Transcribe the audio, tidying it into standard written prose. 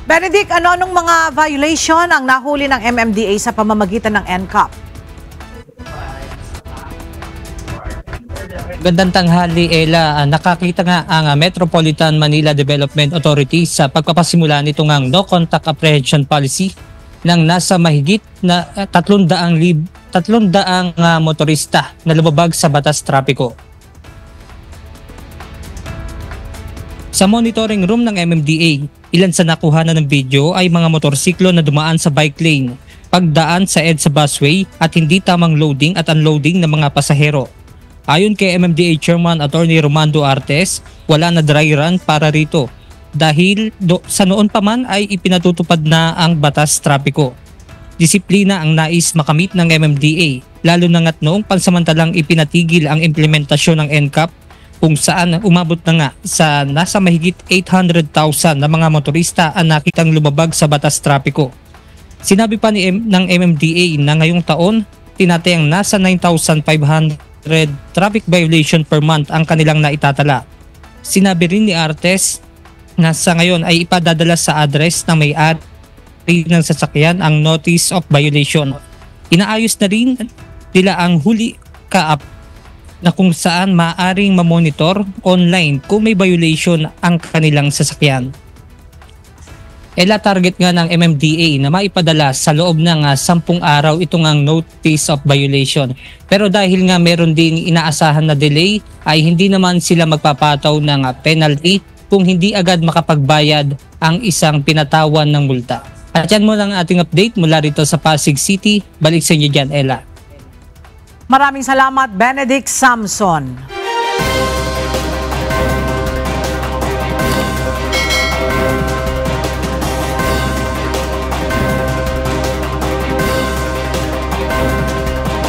Benedict, ano-anong mga violation ang nahuli ng MMDA sa pamamagitan ng NCAP? Gandang tanghali, Ella. Nakakita nga ang Metropolitan Manila Development Authority sa pagpapasimula nitong ang no contact apprehension policy ng nasa mahigit na 300 motorista na lumabag sa batas trapiko. Sa monitoring room ng MMDA, ilan sa nakuha na ng video ay mga motorsiklo na dumaan sa bike lane, pagdaan sa EDSA busway at hindi tamang loading at unloading ng mga pasahero. Ayon kay MMDA Chairman Attorney Romando Artes, wala na dry run para rito dahil sa noon pa man ay ipinatutupad na ang batas trapiko. Disiplina ang nais makamit ng MMDA, lalo na nga't noong pansamantalang ipinatigil ang implementasyon ng NCAP kung saan umabot na nga sa nasa mahigit 800,000 na mga motorista ang nakitang lumabag sa batas trapiko. Sinabi pa ng MMDA na ngayong taon, tinatayang nasa 9,500 traffic violation per month ang kanilang naitatala. Sinabi rin ni Artes na sa ngayon ay ipadadala sa address na may-ari ng sasakyan ang notice of violation. Inaayos na rin nila ang huli ka-app na kung saan maaaring mamonitor online kung may violation ang kanilang sasakyan. Ela, target nga ng MMDA na maipadala sa loob ng 10 araw itong ang notice of violation. Pero dahil nga meron ding inaasahan na delay ay hindi naman sila magpapataw ng penalty kung hindi agad makapagbayad ang isang pinatawan ng multa. At yan mo lang ating update mula rito sa Pasig City. Balik sa inyo dyan, Ela. Maraming salamat, Benedict Samson.